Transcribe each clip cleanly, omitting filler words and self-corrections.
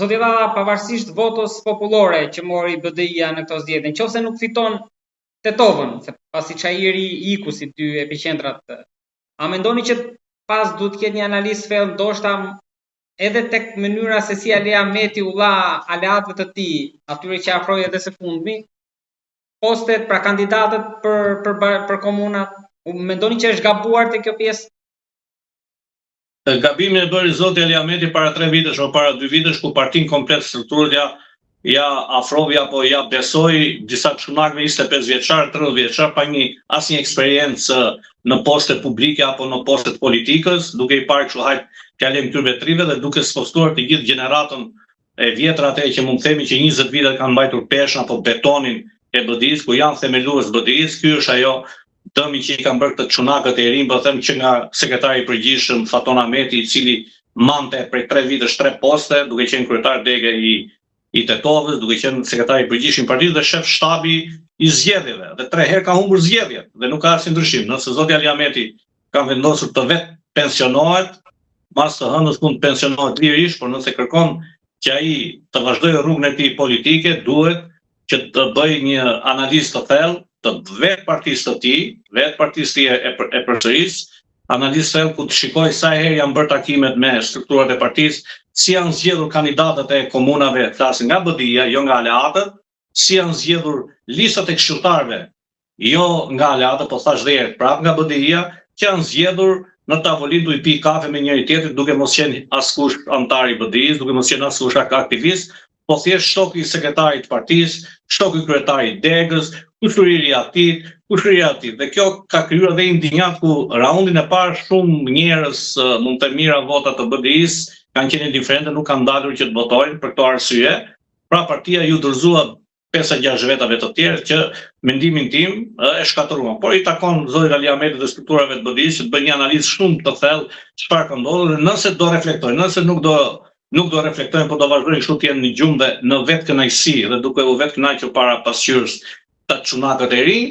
Zoti Dhalla, pavarësisht votës popullore që mori BDI-a në këto zgjedhje, nëse nuk fiton Tetovën, se pasi Çajiri iku si dy epiqendrat, a mendoni që pas duhet të ketë një analizë thellë, ndoshta edhe tek mënyra se si Ali Ahmeti u dha aleatëve të tij, atyre që afroi edhe së fundmi, postet pra kandidatët për komunat, mendoni që është gabuar te kjo pjesë? Gabimin e bëri zoti Ali Ahmeti para 3 vitesh o para 2 vitesh, ku partin komplet strukturën ja afrovi apo ja besoi disa çunakëve 25 vjeçar, 30 vjeçar, pa asnjë eksperiencë në poste publike apo në poste të politikës, duke i parë kështu hajt fjalën këtyre trive dhe duke sfostuar të gjithë gjeneratën e vjetër atë që mund të themi që 20 vite kanë mbajtur peshën apo betonin e BDI-s, ku janë themelues BDI-s. Ky është ajo dëmi që i kanë bërë këtë çunakët e rinj, po them që nga sekretari i përgjithshëm Faton Ahmeti, i cili mante prej 3 vitesh 3 poste, duke qenë kryetar dege i Tetovës, duke qenë sekretari i përgjithshëm i partisë dhe shef shtabi i zgjedhjeve, dhe 3 herë ka humbur zgjedhjet dhe nuk ka asnjë ndryshim. Nëse zoti Ali Ahmeti ka vendosur të vetë pensionohet, mas të hënës mund të pensionohet lirisht, por nëse kërkon që ai të vazhdojë rrugën e tij politike, duhet që të bëjë një analizë të thellë të vetë partisë të tij, vetë partisë të tij e përsërisë, analizë thellë ku të shikojë sa herë janë bërë takimet me strukturat e partisë, si janë zgjedhur kandidatët e komunave, flasin nga BDI-a, jo nga aleatët, si janë zgjedhur listat e këshilltarëve, jo nga aleatët, po thash dhe herë prapë nga BDI-a, që janë zgjedhur në tavolinë tu i pi kafe me njëri tjetrin, duke mos qenë askush antar i BDI-s, duke mos qenë askush aktivist, po thjesht shtoku i sekretarit të partisë, shtoku i kryetarit degës, kushëriri i atit. Dhe kjo ka krijuar edhe indinjat ku raundin e parë shumë njerëz mund të mira vota të BDI-s kanë qenë indiferentë, nuk kanë dalur që të votojnë për këto arsye. Pra partia ju dorëzua 5-6 vetave të tjerë që mendimin tim e shkatëruan. Por i takon zotit Ali Ahmetit dhe strukturave të BDI-s që të bëjnë një analizë shumë të thellë çfarë ka ndodhur, dhe nëse do reflektojnë, nëse nuk do reflektojnë, po do vazhdojnë kështu të jenë në gjumë dhe në vetë kënaqësi dhe duke u vetë kënaqur para pasqyrës të çunakët e rinj,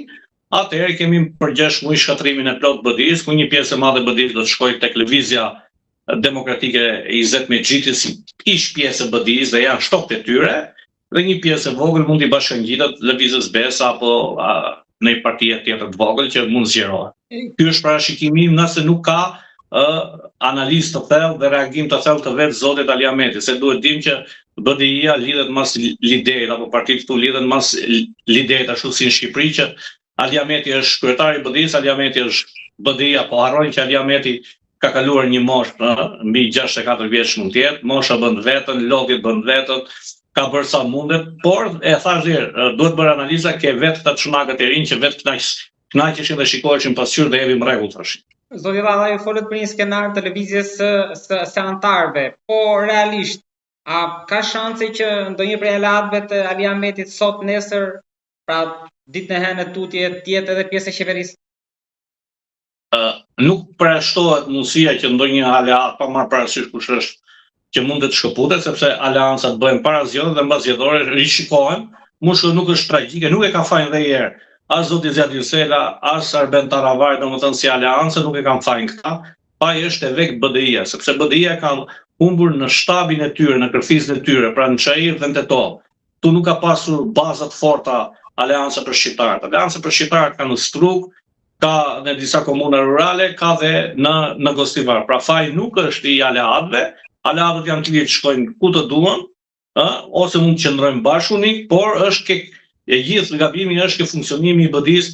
atëherë kemi për 6 muaj shkatrimin e plot BDI-s, ku një pjesë e madhe e BDI-s do të shkojë tek lëvizja demokratike e Izet Mexhiti si ish pjesë e BDI-s dhe janë shtokët e tyre, dhe një pjesë e vogël mund t'i bashkangjitet lëvizjes BESA apo në një parti tjetër të vogël që mund zgjerohet. Ky është parashikimi im nëse nuk ka analizë të thellë dhe reagim të thellë të vetë zotit Ali Ahmeti, se duhet dim që BDI-a lidhet mas liderit apo partitë këtu lidhen mas liderit, ashtu si në Shqipëri që Ali Ahmeti është kryetari i BDI-s, Ali Ahmeti është BDI-a, po harrojnë që Ali Ahmeti ka kaluar një moshë mbi 64 vjeç mund të jetë, mosha bën vetën, lodhjet bën vetën, ka bërë sa mundet, por e thash herë, duhet bërë analiza ke vetë këta çunakët e rinj që vetë kënaqeshin dhe shikoheshin pasqyrë dhe jemi në rregull tash. Zoti Dhalla, ju folët për një skenar të lëvizjes së antarëve, po realisht, a ka shanse që ndonjë prej aleatëve të Ali Ahmetit sot nesër, pra ditën e hënë tutje, të jetë edhe pjesë e qeverisë? Nuk përjashtohet mundësia që ndonjë aleat, pa marrë parasysh kush është, që mund të shkëputet, sepse aleancat bëhen para zgjedhjeve dhe mbas zgjedhore rishikohen. Mushkë nuk është tragjike, nuk e ka fajin dhe herë. As zoti Zjati Sela, as Arben Taravaj, domethënë si aleancë nuk e kanë fajin këta, pa është e vek BDI-a, sepse BDI-a ka humbur në shtabin e tyre, në kërfisën e tyre, pra në Çajir dhe në Tetovë. Tu nuk ka pasur bazat forta aleanca për shqiptarët. Aleanca për shqiptarët ka në Strug, ka në disa komuna rurale, ka dhe në Gostivar. Pra faji nuk është i aleatëve, aleatët janë të ligjë shkojnë ku të duan, ose mund të qëndrojnë bashkëpunik, por është e gjithë gabimi është ke funksionimi i BDI-s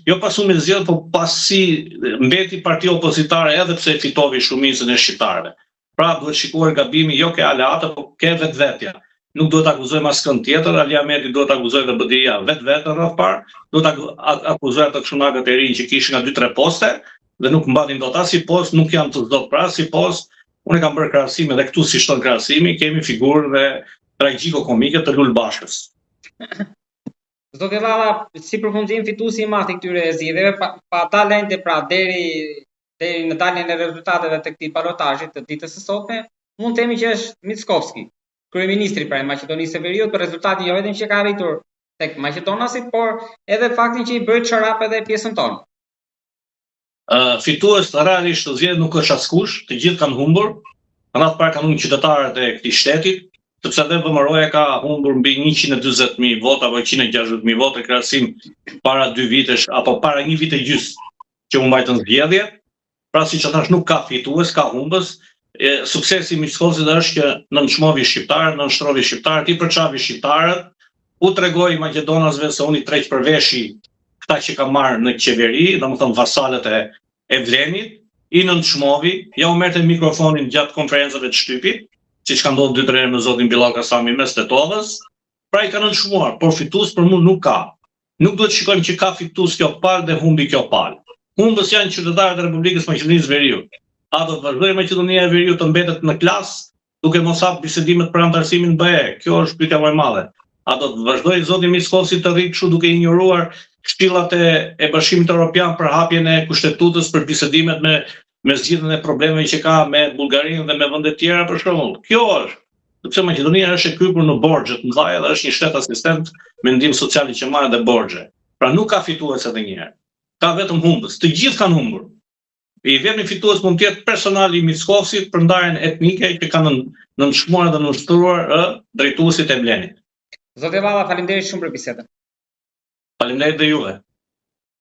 jo pasume zgjedhje, po pasi mbeti parti opozitare edhe pse fitoi shumicën e shqiptarëve. Pra duhet shikuar gabimi jo ke aleata, po ke vetvetja. Nuk duhet akuzojmë askën tjetër, Ali Ahmeti duhet akuzojë dhe BDI-a vetvete rreth parë, duhet akuzojë ato çunakët e rinj që kishin nga 2-3 poste dhe nuk mbanin dot as si post, nuk janë të dot pra si post. Unë kam bërë krahasim edhe këtu si shton krahasimi, kemi figurën dhe tragjiko-komike të Lul Bashkës. Zoti Dhalla, si përfundim fituesi i madh i këtyre zgjedhjeve, pa talente pra deri në daljen e rezultateve të këtij balotazhi të ditës së sotme, mund të themi që është Mickovski, kryeministri pra i Maqedonisë së Veriut, për rezultatin jo vetëm që ka arritur tek maqedonasit, por edhe faktin që i bëri çorap edhe pjesën tonë. Fitues realisht të zgjedhjeve nuk është askush, të gjithë kanë humbur. Në atë parë kanë humbur qytetarët e këtij shteti, sepse edhe VMRO-ja ka humbur mbi 140.000 vota apo 160.000 vota krahasim para 2 vitesh apo para 1 vit e gjys që u mbajtën zgjedhje. Pra siç e thash, nuk ka fitues, ka humbës. Suksesi i Miskolcit është që nënçmovi shqiptarët, nënshtrovi shqiptarët, i përçavi shqiptarët, u tregoi maqedonasve se unë i treq përveshi këta që ka marrë në qeveri, domethënë vasalët e Vlenit, i nënçmovi, ja u merrte mikrofonin gjatë konferencave të shtypit, siç ka ndodhur 2-3 herë me zotin Billall Kasami mes Tetovës, pra i ka nënçmuar, por fitues për mua nuk ka. Nuk duhet të shikojmë që ka fitues kjo palë dhe humbi kjo palë. Humbës janë qytetarët e Republikës Maqedonisë Veriut. A do të vazhdojë Maqedonia e Veriut të mbetet në klasë duke mos hap bisedimet për antarësimin BE? Kjo është pyetja më e madhe. A do të vazhdojë zoti Miskolci të rritë kështu duke ignoruar këshillat e Bashkimit Evropian për hapjen e kushtetutës për bisedimet me zgjidhjen e problemeve që ka me Bullgarinë dhe me vende të tjera për shembull? Kjo është. Sepse Maqedonia është e krypur në borxhe të mëdha dhe është një shtet asistent me ndihmë sociale që marrë dhe borxhe. Pra nuk ka fitues edhe një herë. Ka vetëm humbës. Të gjithë kanë humbur. I vetmi fitues mund të jetë personali i Miskolcit për ndarjen etnike që kanë nënçmuar dhe nënshtruar drejtuesit e Vlenit. Zoti Valla, faleminderit shumë për bisedën. Faleminderit dhe juve.